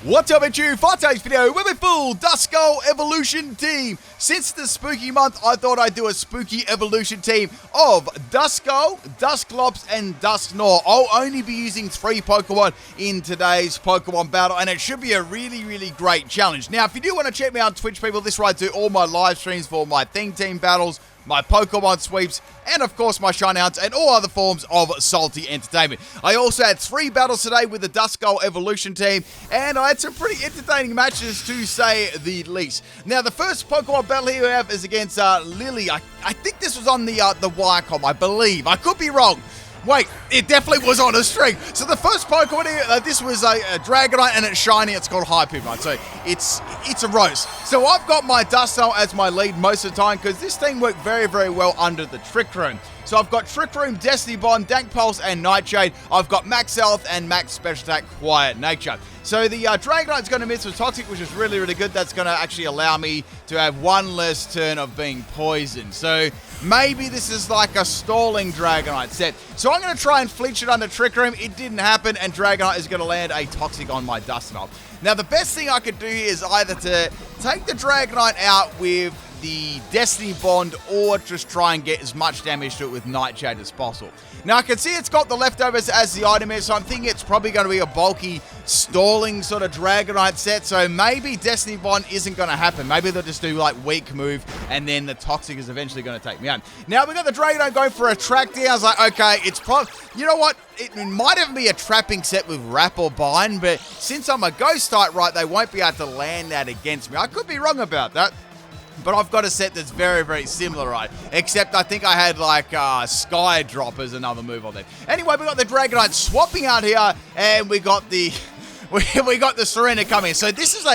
What's up, you? For today's video, we're with full Duskull evolution team. Since the spooky month, I thought I'd do a spooky evolution team of Duskull, Dusclops, and Dusknoir. I'll only be using 3 Pokemon in today's Pokemon battle, and it should be a really great challenge. Now, if you do want to check me out on Twitch, people, this is where I do all my live streams for my Thing Team battles, my Pokemon sweeps, and of course my shine outs and all other forms of salty entertainment. I also had 3 battles today with the Duskull evolution team, and I had some pretty entertaining matches to say the least. Now, the first Pokemon battle here we have is against Lily. I think this was on the Wirecom, I believe. I could be wrong. Wait, it definitely was on a string. So the first Pokemon here, this was a Dragonite, and it's shiny. It's called PIMPNITE, so it's a roast. So I've got my Duskull as my lead most of the time because this thing worked very well under the Trick Room. So I've got Trick Room, Destiny Bond, Dank Pulse, and Nightshade. I've got Max Health and Max Special Attack, Quiet Nature. So the Dragonite's going to miss with Toxic, which is really good. That's going to actually allow me to have 1 less turn of being poisoned. So maybe this is like a stalling Dragonite set. So I'm going to try and flinch it under Trick Room. It didn't happen, and Dragonite is going to land a Toxic on my Dusknoir. Now, the best thing I could do is either to take the Dragonite out with the Destiny Bond or just try and get as much damage to it with Nightshade as possible. Now, I can see it's got the leftovers as the item here, so I'm thinking it's probably going to be a bulky, stalling sort of Dragonite set, so maybe Destiny Bond isn't going to happen. Maybe they'll just do, like, weak move, and then the Toxic is eventually going to take me out. Now, we got the Dragonite going for a track down. I was like, okay, it's probably... You know what? It might even be a trapping set with Wrap or Bind, but since I'm a Ghost type, right, they won't be able to land that against me. I could be wrong about that. But I've got a set that's very similar, right? Except I think I had, like, Sky Drop as another move on there. Anyway, we got the Dragonite swapping out here, and we got the... we got the Serena coming. So this is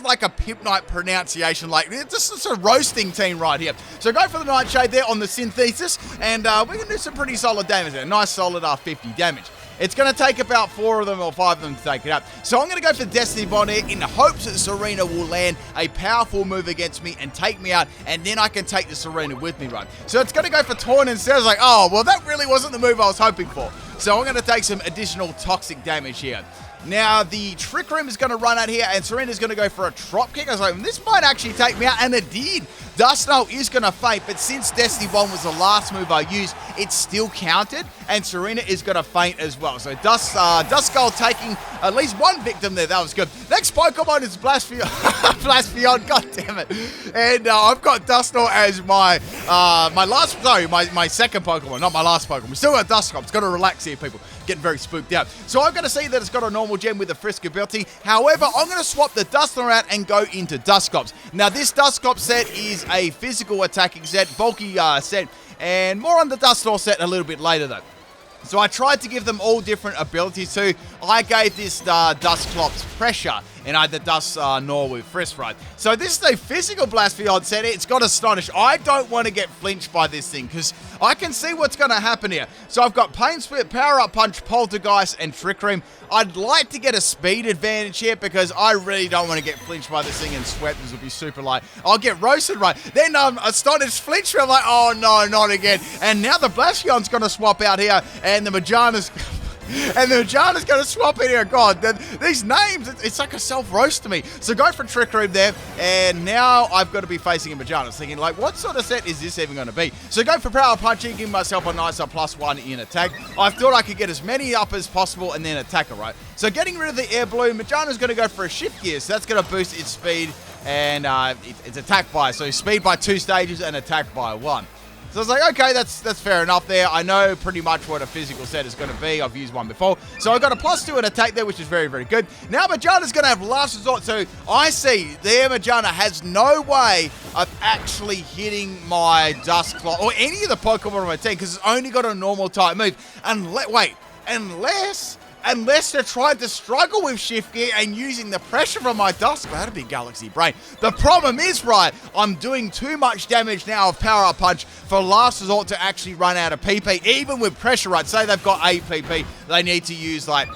like a PIMPNITE pronunciation, like it's a roasting team right here. So go for the Nightshade there on the Synthesis, and we're gonna do some pretty solid damage there. Nice solid 50 damage. It's going to take about 4 of them or 5 of them to take it out. So I'm going to go for Destiny Bond here in the hopes that Serena will land a powerful move against me and take me out, and then I can take the Serena with me, right? So it's going to go for Torn instead. I was like, oh, well, that really wasn't the move I was hoping for. So I'm going to take some additional toxic damage here. Now, the Trick Room is going to run out here, and Serena's going to go for a Trop Kick. I was like, this might actually take me out, and it did. Dusknoir is going to faint, but since Destiny Bond was the last move I used, it's still counted, and Serena is going to faint as well. So Duskull taking at least 1 victim there. That was good. Next Pokemon is Blaspheon. Blaspheon, god damn it. And I've got Dusknoir as my second Pokemon, not my last Pokemon. We still got Dusclops. Got to relax here, people. Getting very spooked out. So I'm going to see that it's got a normal gem with a Frisk ability. However, I'm going to swap the Dusknoir out and go into Dusclops. Now, this Dusclops set is a physical attacking set, bulky set, and more on the Dusknoir set a little bit later, though. So I tried to give them all different abilities too. I gave this Dusklops pressure, and I had the Dusknoir with Frisk, right? So this is a physical Blaspheon set. It's got Astonish. I don't want to get flinched by this thing because I can see what's going to happen here. So I've got Pain Split, Power Up Punch, Poltergeist, and Trick Room. I'd like to get a speed advantage here because I really don't want to get flinched by this thing and swept. This will be super light. I'll get roasted, right? Then Astonish flinch me. I'm like, oh no, not again. And now the Blaspheon's going to swap out here, and the Majana's... And the Majana's going to swap in here. God, these names, it's like a self-roast to me. So go for Trick Room there, and now I've got to be facing a Majana. Thinking, like, what sort of set is this even going to be? So go for Power Punching, give myself a nice +1 in attack. I thought I could get as many up as possible and then attack it, right? So getting rid of the Air Balloon, Majana's going to go for a Shift Gear, so that's going to boost its speed, and it's attack by, so speed by 2 stages and attack by 1. So I was like, okay, that's fair enough there. I know pretty much what a physical set is going to be. I've used one before. So I got a +2 in attack there, which is very good. Now Majana's going to have last resort. So I see their Majana has no way of actually hitting my Dusclops or any of the Pokemon on my team because it's only got a normal type move. Unless they're trying to struggle with Shift Gear and using the pressure from my Duskull. That'd be Galaxy Brain. The problem is, right, I'm doing too much damage now of Power Up Punch for last resort to actually run out of PP, even with pressure, right? Say they've got 8 PP, they need to use, like,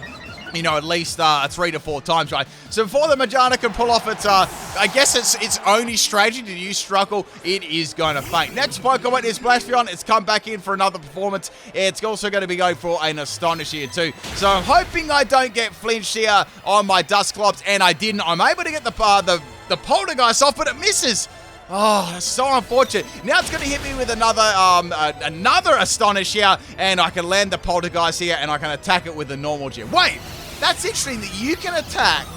you know, at least 3 to 4 times, right? So before the Majana can pull off its, I guess its only strategy to use Struggle, it is going to faint. Next Pokemon is Blastoise. It's come back in for another performance. It's also going to be going for an Astonish here too. So I'm hoping I don't get flinched here on my Dusclops, and I didn't. I'm able to get the Poltergeist off, but it misses. Oh, that's so unfortunate. Now it's going to hit me with another Astonish here, and I can land the Poltergeist here, and I can attack it with a normal gym. Wait, that's interesting that you can attack.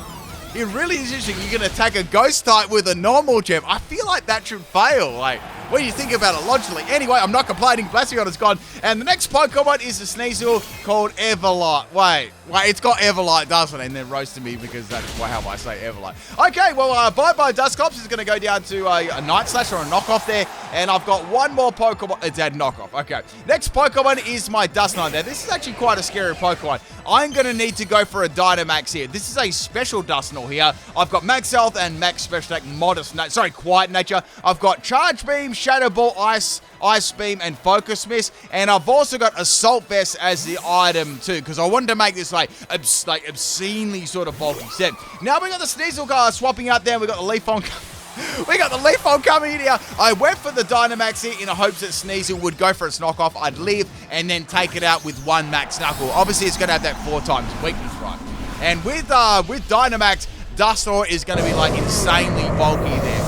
It really is interesting. You can attack a Ghost type with a normal gem. I feel like that should fail. Like, when you think about it logically. Anyway, I'm not complaining. Blastoise is gone. And the next Pokemon is a Sneasel called Everlight. Wait, it's got Everlight, doesn't it? And then roasted me because that's how I say Everlight. Okay, well, bye-bye Dusclops is going to go down to a Night Slash or a knockoff there. And I've got one more Pokemon. It's a knockoff. Okay. Next Pokemon is my Dusknoir. Now, this is actually quite a scary Pokemon. I'm going to need to go for a Dynamax here. This is a special Dusknoir here. I've got Max Health and Max Special Attack, Quiet Nature. I've got Charge Beam, Shadow Ball, Ice Beam, and Focus Mist. And I've also got Assault Vest as the item too, because I wanted to make this like obscenely sort of bulky set. Now we got the Sneasel car swapping out there. We got the Leafon. We got the Leafon coming in here. I went for the Dynamax here in the hopes that Sneasel would go for its knockoff. I'd leave and then take it out with one Max Knuckle. Obviously, it's going to have that 4 times weakness, right? And with Dynamax, Dusknoir is going to be like insanely bulky there.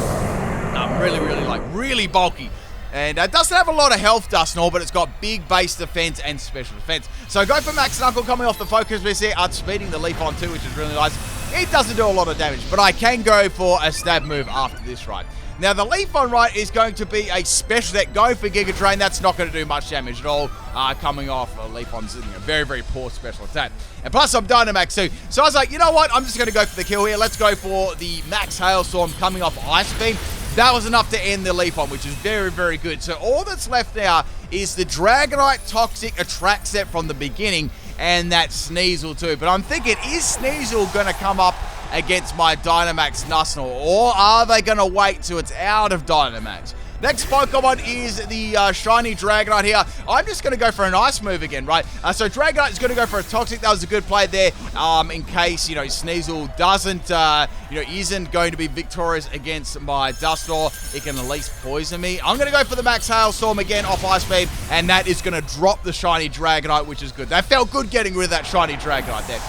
Really bulky. And it doesn't have a lot of health, Dusknoir, but it's got big base defense and special defense. So go for Max Knuckle coming off the Focus Mist here, outspeeding the Leafon too, which is really nice. It doesn't do a lot of damage, but I can go for a stab move after this, right? Now, the Leafon, right, is going to be a special deck going for Giga Drain. That's not going to do much damage at all, coming off Leafon's very, very poor special attack. And plus, I'm Dynamax too. So I was like, you know what? I'm just going to go for the kill here. Let's go for the Max Hailstorm coming off Ice Beam. That was enough to end the Leafon, which is very, very good. So all that's left now is the Dragonite Toxic Attract set from the beginning and that Sneasel too. But I'm thinking, is Sneasel going to come up against my Dynamax Dusknoir, or are they going to wait till it's out of Dynamax? Next Pokemon is the Shiny Dragonite here. I'm just going to go for an Ice move again, right? So Dragonite is going to go for a Toxic. That was a good play there in case, Sneasel doesn't, isn't going to be victorious against my Dusknoir. It can at least poison me. I'm going to go for the Max Hailstorm again off Ice Beam, and that is going to drop the Shiny Dragonite, which is good. That felt good getting rid of that Shiny Dragonite there.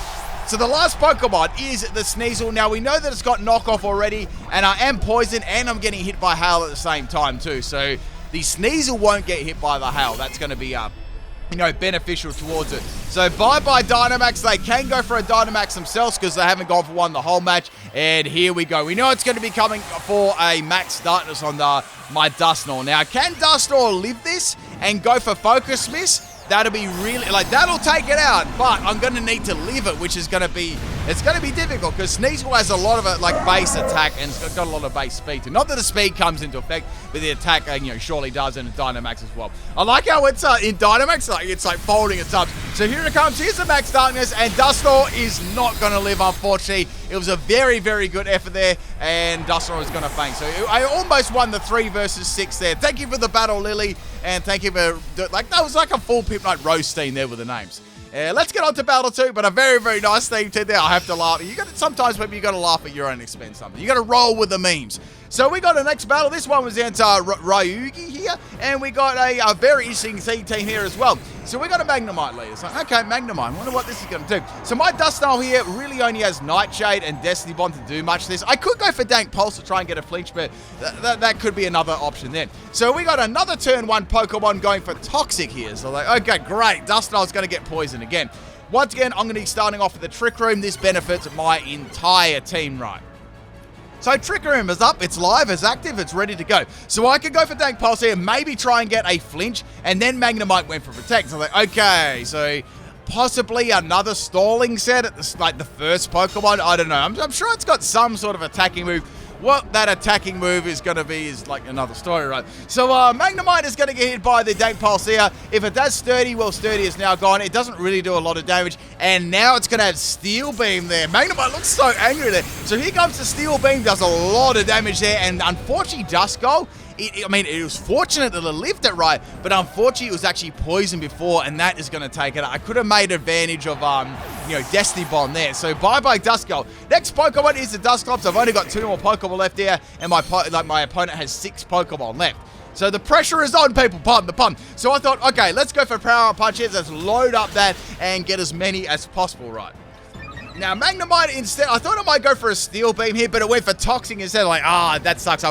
So the last Pokemon is the Sneasel. Now, we know that it's got knockoff already, and I am poisoned, and I'm getting hit by hail at the same time, too. So the Sneasel won't get hit by the hail. That's going to be, beneficial towards it. So bye-bye Dynamax. They can go for a Dynamax themselves because they haven't gone for one the whole match. And here we go. We know it's going to be coming for a Max Darkness on my Dusknoir. Now, can Dusknoir live this and go for Focus Mist? That'll be really, that'll take it out, but I'm going to need to live it, which is going to be, it's going to be difficult because Sneasel has a lot of base attack and it's got a lot of base speed too. Not that the speed comes into effect, but the attack, surely does in Dynamax as well. I like how it's in Dynamax, it's like folding its up. So here it comes, here's the Max Darkness, and Dusknoir is not going to live, unfortunately. It was a very, very good effort there, and Dusknoir is going to faint. So I almost won the 3 versus 6 there. Thank you for the battle, Lily, and thank you for, that was like a full PIMPNITE roast team there with the names. Let's get on to Battle 2, but a very, very nice theme team there. I have to laugh. Sometimes maybe you got to laugh at your own expense. Something. You got to roll with the memes. So we got the next battle. This one was against Ryugi here, and we got a very interesting team here as well. So we got a Magnemite leader. So, okay, Magnemite. Wonder what this is going to do. So my Dusknoir here really only has Nightshade and Destiny Bond to do much of this. I could go for Dank Pulse to try and get a flinch, but that could be another option then. So we got another turn 1 Pokemon going for Toxic here. So okay, great. Dusknoir's going to get poisoned again. Once again, I'm going to be starting off with the Trick Room. This benefits my entire team, right? So Trick Room is up, it's live, it's active, it's ready to go. So I could go for Dank Pulse here, maybe try and get a flinch, and then Magnemite went for Protect. So I'm like, okay, so possibly another stalling set at the first Pokemon. I don't know. I'm sure it's got some sort of attacking move. What that attacking move is going to be is another story, right? So Magnemite is going to get hit by the Dank Pulse here. If it does Sturdy, well, Sturdy is now gone. It doesn't really do a lot of damage. And now it's going to have Steel Beam there. Magnemite looks so angry there. So here comes the Steel Beam. Does a lot of damage there. And unfortunately, Duskull, it was fortunate that it lived it right, but unfortunately it was actually poisoned before, and that is going to take it. I could have made advantage of Destiny Bond there. So bye-bye Duskull. Next Pokemon is the Dusclops. I've only got 2 more Pokemon left here, and my opponent has 6 Pokemon left. So the pressure is on, people. Pardon the pun. So I thought, okay, let's go for Power Up Punch here. Let's load up that and get as many as possible, right? Now, Magnemite instead, I thought I might go for a Steel Beam here, but it went for Toxic instead. Like, that sucks.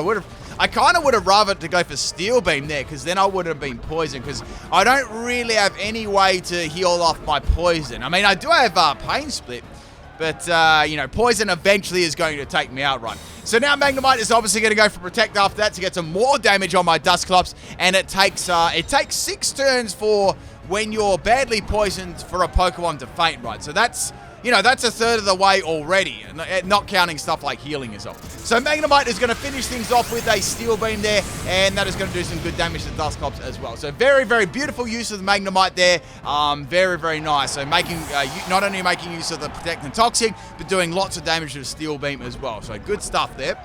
I kind of would have rather to go for Steel Beam there, because then I would have been poisoned, because I don't really have any way to heal off my poison. I mean, I do have Pain Split, but, poison eventually is going to take me out, right? So now Magnemite is obviously going to go for Protect after that to get some more damage on my Dusclops, and it takes 6 turns for when you're badly poisoned for a Pokemon to faint, right? So that's a third of the way already, not counting stuff like healing as well. So Magnemite is going to finish things off with a Steel Beam there, and that is going to do some good damage to Dusclops as well. So very, very beautiful use of the Magnemite there. Very, very nice. So not only making use of the Protect and Toxic, but doing lots of damage to Steel Beam as well. So good stuff there.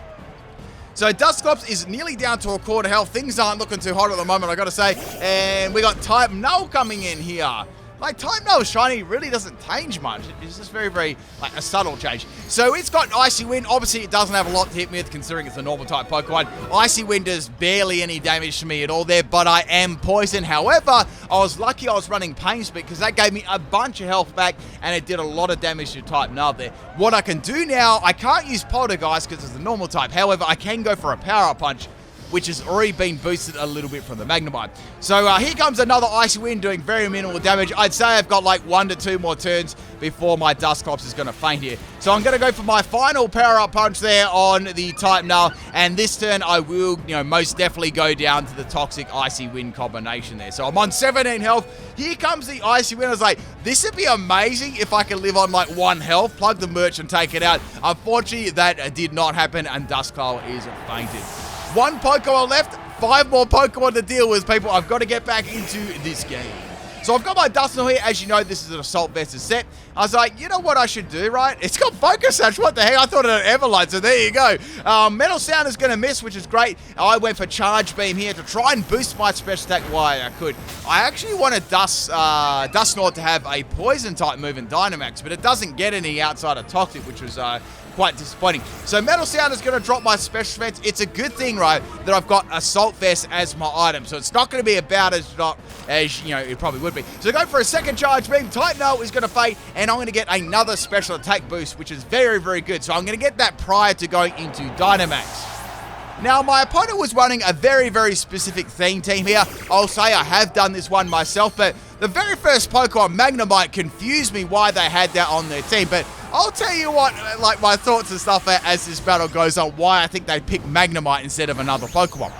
So Dusclops is nearly down to a quarter health. Things aren't looking too hot at the moment, I got to say. And we got Type Null coming in here. Like, Type Null Shiny really doesn't change much. It's just very, very, a subtle change. So it's got Icy Wind. Obviously, it doesn't have a lot to hit me with, considering it's a normal type Pokemon. Icy Wind does barely any damage to me at all there, but I am poisoned. However, I was lucky I was running Pain Split, because that gave me a bunch of health back, and it did a lot of damage to Type Null there. What I can do now, I can't use Poltergeist because it's the normal type. However, I can go for a Power Up Punch, which has already been boosted a little bit from the Magnemite. So here comes another Icy Wind doing very minimal damage. I'd say I've got like 1 to 2 more turns before my Dusclops is going to faint here. So I'm going to go for my final Power Up Punch there on the Type Null, and this turn I will, most definitely go down to the Toxic Icy Wind combination there. So I'm on 17 health. Here comes the Icy Wind. I was like, this would be amazing if I could live on like 1 health, plug the merch and take it out. Unfortunately, that did not happen, and Duskull is fainted. 1 Pokemon left, 5 more Pokemon to deal with, people. I've got to get back into this game. So I've got my Dusknoir here. As you know, this is an Assault Vest set. I was like, you know what I should do, right? It's got Focus Sash. What the heck? I thought it had Everlight, so there you go. Metal Sound is going to miss, which is great. I went for Charge Beam here to try and boost my special attack while I could. I actually wanted Dusknoir to have a Poison-type move in Dynamax, but it doesn't get any outside of Toxic, which was quite disappointing. So Metal Sound is going to drop my special defense. It's a good thing, right, that I've got Assault Vest as my item. So it's not going to be about as it probably would be. So go for a second Charge Beam. Type Null is going to fade, and I'm going to get another special attack boost, which is very, very good. So I'm going to get that prior to going into Dynamax. Now, my opponent was running a very, very specific theme team here. I'll say I have done this one myself, but the very first Pokemon, Magnemite, confused me why they had that on their team. But I'll tell you what, like, my thoughts and stuff as this battle goes on, why I think they picked Magnemite instead of another Pokemon.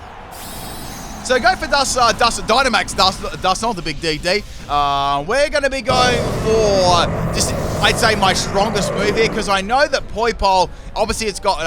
So go for Dynamax Dusknoir, the big DD. We're going to be going for just, I'd say, my strongest move here, because I know that Poipole, obviously it's got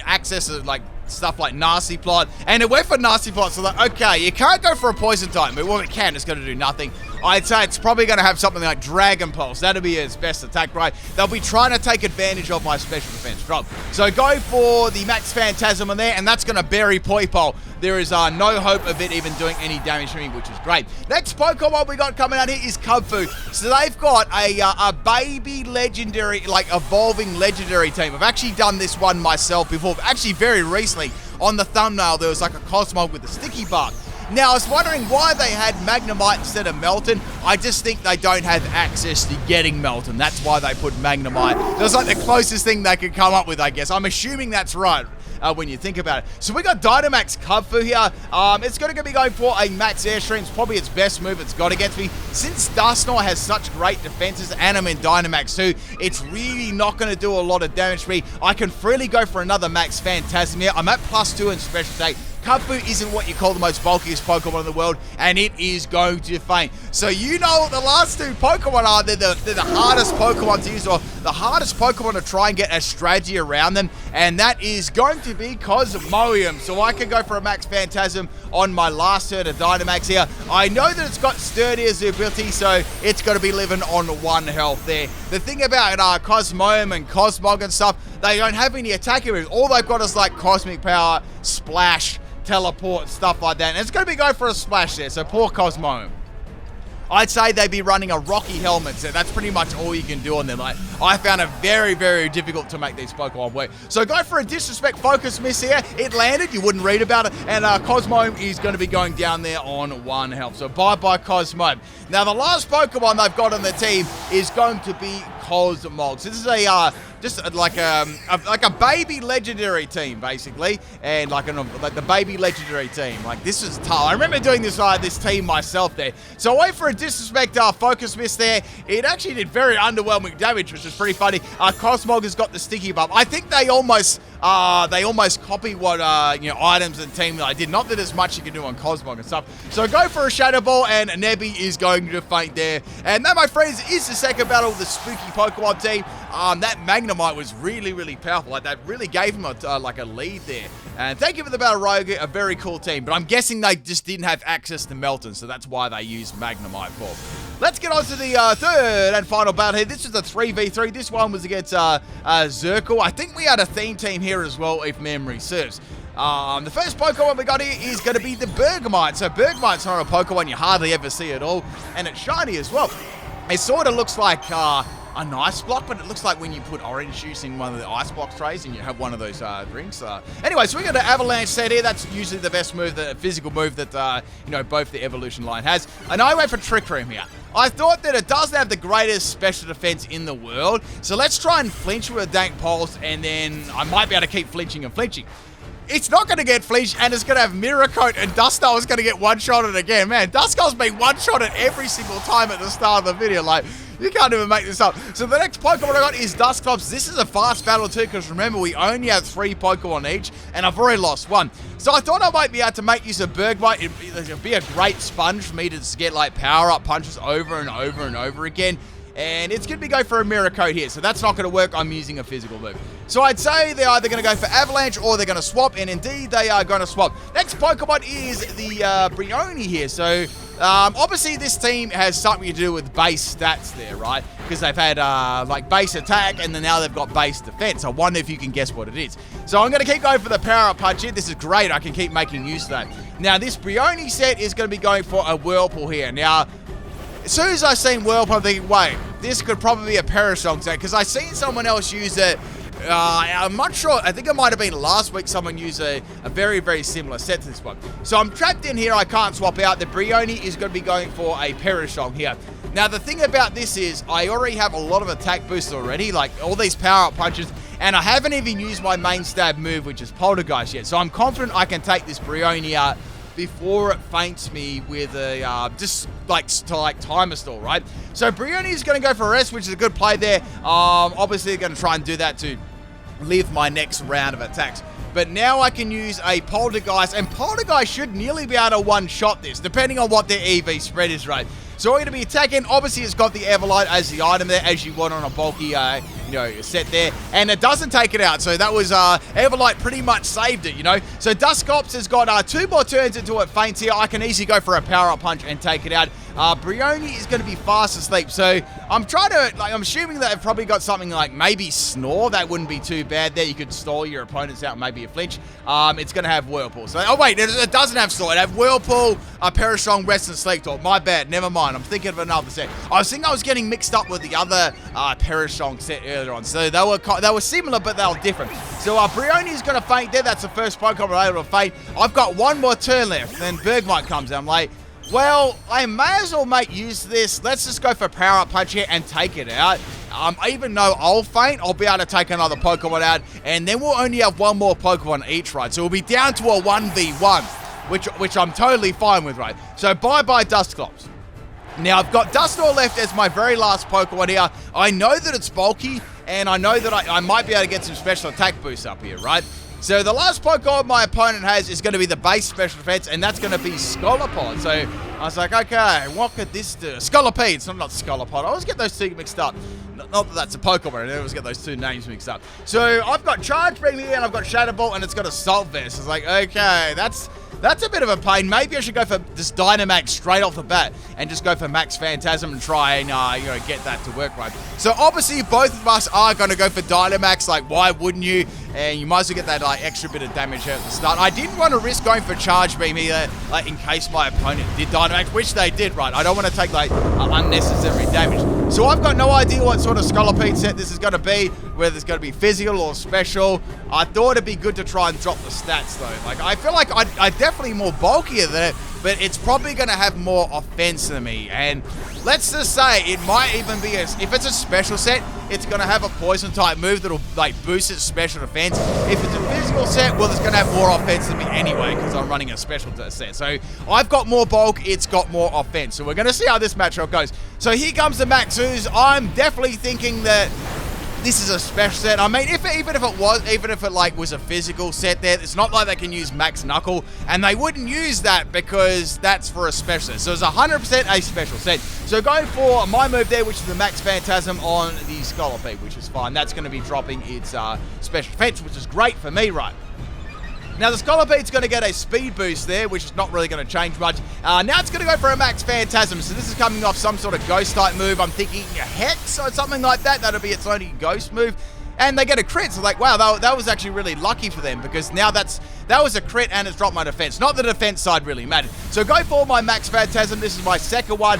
access to like stuff like Nasty Plot, and it went for Nasty Plot, so like, okay, you can't go for a Poison type move. Well, it can, it's going to do nothing. I'd say it's probably going to have something like Dragon Pulse. That'll be its best attack, right? They'll be trying to take advantage of my special defense drop. So go for the Max Phantasm in there, and that's going to bury Poipole. There is no hope of it even doing any damage to me, which is great. Next Pokemon we got coming out here is Kubfu. So they've got a baby legendary, like evolving legendary team. I've actually done this one myself before, actually very recently. On the thumbnail, there was like a Cosmog with a sticky bark. Now, I was wondering why they had Magnemite instead of Melton. I just think they don't have access to getting Melton. That's why they put Magnemite. That's like the closest thing they could come up with, I guess. I'm assuming that's right. When you think about it. So we got Dynamax Kubfu here. It's going to be going for a Max Airstream. It's probably its best move it's got against me. Since Dusknoir has such great defenses and I'm in Dynamax too, it's really not going to do a lot of damage to me. I can freely go for another Max Phantasm here. I'm at +2 in special attack. Kubfu isn't what you call the most bulkiest Pokemon in the world, and it is going to faint. So you know what the last 2 Pokemon are. They're the hardest Pokemon to use, or the hardest Pokemon to try and get a strategy around them, and that is going to be Cosmoem. So I can go for a Max Phantasm on my last turn of Dynamax here. I know that it's got Sturdy as the ability, so it's going to be living on 1 health there. The thing about Cosmoem and Cosmog and stuff, they don't have any attacking moves. All they've got is like Cosmic Power, Splash, Teleport, stuff like that. And it's going to be going for a Splash there, so poor Cosmoem. I'd say they'd be running a Rocky helmet set. That's pretty much all you can do on them. Like, I found it very, very difficult to make these Pokemon work. So go for a Disrespect Focus Miss here. It landed. You wouldn't read about it. And Cosmo is going to be going down there on 1 health. So bye-bye Cosmo. Now, the last Pokemon they've got on the team is going to be Cosmogs. This is a just like a baby legendary team, basically, and like the baby legendary team. Like, this is tough. I remember doing this team myself there. So wait for a Disrespect Focus Miss there. It actually did very underwhelming damage, which is pretty funny. Cosmog has got the sticky buff. I think they almost copy what items and team that I did. Not that there's much you can do on Cosmog and stuff. So go for a Shadow Ball, and Nebby is going to faint there. And that, my friends, is the second battle of the spooky Pokemon team. That Magnemite was really, really powerful. Like, that really gave him a lead there. And thank you for the battle, Rogue. A very cool team. But I'm guessing they just didn't have access to Melton, so that's why they used Magnemite for. Let's get on to the third and final battle here. This is a 3v3. This one was against Zirkle. I think we had a theme team here as well, if memory serves. The first Pokemon we got here is going to be the Bergmite. So Bergmite's not a Pokemon you hardly ever see at all, and it's shiny as well. It sort of looks like an ice block, but it looks like when you put orange juice in one of the icebox trays and you have one of those drinks. Anyway, so we got an Avalanche set here. That's usually the best move, the physical move that both the evolution line has. And I went for Trick Room here. I thought that it doesn't have the greatest special defense in the world, so let's try and flinch with a Dank Pulse, and then I might be able to keep flinching and flinching. It's not going to get flinched, and it's going to have Mirror Coat, and Duskull is going to get one-shotted again. Man, Duskull's been one-shotted every single time at the start of the video. Like, you can't even make this up. So the next Pokemon I got is Dusclops. This is a fast battle too, because remember, we only have 3 Pokemon each, and I've already lost 1. So I thought I might be able to make use of Bergmite. It'd be a great sponge for me to just get like power-up punches over and over and over again. And it's going to be go for a Mirror Coat here, so that's not going to work. I'm using a physical move. So I'd say they're either going to go for Avalanche or they're going to swap, and indeed they are going to swap. Next Pokemon is the Brioni here. So obviously this team has something to do with base stats there, right? Because they've had like base attack, and then now they've got base defense. I wonder if you can guess what it is. So I'm going to keep going for the Power-Up Punch here. This is great. I can keep making use of that. Now this Brioni set is going to be going for a Whirlpool here. Now, as soon as I seen Whirlpool, I'm thinking, wait, this could probably be a Parasong set, because I seen someone else use it. I'm not sure. I think it might have been last week someone used a very, very similar set to this one. So I'm trapped in here. I can't swap out. The Brioni is going to be going for a Parasong here. Now, the thing about this is I already have a lot of attack boosts already, like all these power-up punches, and I haven't even used my main stab move, which is Poltergeist yet. So I'm confident I can take this Brioni out before it faints me with a just like timer stall, right? So Brioni is going to go for a rest, which is a good play there. Obviously going to try and do that to live my next round of attacks. But now I can use a Poltergeist, and Poltergeist should nearly be able to one-shot this, depending on what their EV spread is, right? So we're going to be attacking. Obviously, it's got the Everlight as the item there, as you want on a bulky, set there. And it doesn't take it out. So that was, Everlight pretty much saved it, So Dusclops has got 2 more turns until it faints here. I can easily go for a Power-Up Punch and take it out. Brioni is going to be fast asleep. So I'm I'm assuming that they've probably got something like maybe Snore. That wouldn't be too bad there. You could stall your opponents out, maybe a flinch. It's going to have Whirlpool. So, oh wait, it doesn't have Snore. It have Whirlpool, Parasong, Rest, and Sleep Talk. My bad. Never mind. I'm thinking of another set. I was getting mixed up with the other Parasong set earlier on. So they were similar, but they were different. So Brioni is going to faint there. That's the first Pokemon I'm able to faint. I've got 1 more turn left. Then Bergmite comes out. I'm like, well, I may as well make use of this. Let's just go for Power-Up Punch here and take it out. Even though I'll faint, I'll be able to take another Pokemon out, and then we'll only have 1 more Pokemon each, right? So we'll be down to a 1v1, which I'm totally fine with, right? So bye-bye Dusclops. Now, I've got Dusknoir left as my very last Pokemon here. I know that it's bulky, and I know that I might be able to get some special attack boosts up here, right? So the last Pokemon my opponent has is going to be the base special defense, and that's going to be Scolopod. So I was like, okay, what could this do? Scolipede, so not Scolopod. I always get those two mixed up. Not that that's a Pokemon, I always get those two names mixed up. So I've got Charge Beam here, and I've got Shadow Ball, and it's got Assault Vest. It's like, okay, that's a bit of a pain. Maybe I should go for this Dynamax straight off the bat and just go for Max Phantasm and try and, get that to work right. So obviously both of us are going to go for Dynamax. Like, why wouldn't you? And you might as well get that, extra bit of damage here at the start. I didn't want to risk going for Charge Beam either, in case my opponent did Dynamax, which they did, right? I don't want to take, unnecessary damage. So I've got no idea what sort of Scolipede set this is going to be, whether it's going to be physical or special. I thought it'd be good to try and drop the stats, though. Like, I feel like I definitely more bulkier than it, but it's probably going to have more offense than me. And let's just say it might even be, if it's a special set, it's going to have a poison type move that'll, boost its special defense. If it's a physical set, well, it's going to have more offense than me anyway, because I'm running a special set. So I've got more bulk, it's got more offense. So we're going to see how this matchup goes. So here comes the Maxus. I'm definitely thinking that this is a special set. I mean, even if it was a physical set there, it's not like they can use Max Knuckle, and they wouldn't use that because that's for a special set. So it's 100% a special set. So going for my move there, which is the Max Phantasm on the Scolipede, which is fine. That's going to be dropping its special defense, which is great for me, right? Now, the Scolipede's going to get a speed boost there, which is not really going to change much. Now it's going to go for a Max Phantasm. So this is coming off some sort of Ghost-type move. I'm thinking a Hex or something like that. That'll be its only Ghost move. And they get a crit. So, wow, that was actually really lucky for them, because now that was a crit and it's dropped my defense. Not the defense side really mattered. So go for my Max Phantasm. This is my second one.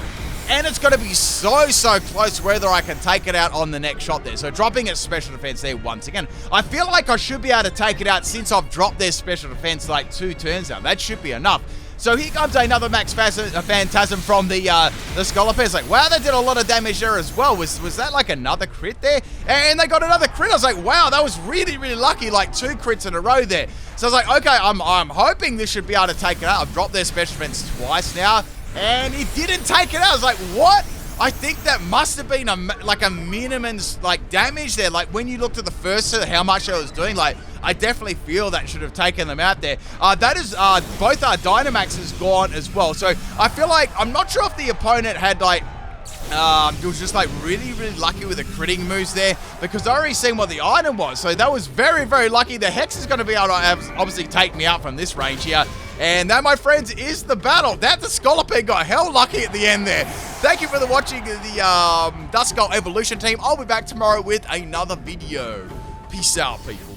And it's going to be so close whether I can take it out on the next shot there. So dropping its special defense there once again. I feel like I should be able to take it out since I've dropped their special defense 2 turns now. That should be enough. So here comes another Max Phantasm from the Scolipede. It's like, wow, they did a lot of damage there as well. Was that another crit there? And they got another crit. I was like, wow, that was really lucky. 2 crits in a row there. So I was like, okay, I'm hoping this should be able to take it out. I've dropped their special defense twice now. And it didn't take it out. I was like, what? I think that must have been a minimum damage there. When you looked at the first set, how much I was doing, I definitely feel that should have taken them out there. That is, both our Dynamax is gone as well. So I feel like, I'm not sure if the opponent had it was just really lucky with the critting moves there, because I already seen what the item was. So that was very lucky. The Hex is going to be able to obviously take me out from this range here. And that, my friends, is the battle. That the Scolipede got hell lucky at the end there. Thank you for watching the Duskull Evolution team. I'll be back tomorrow with another video. Peace out, people.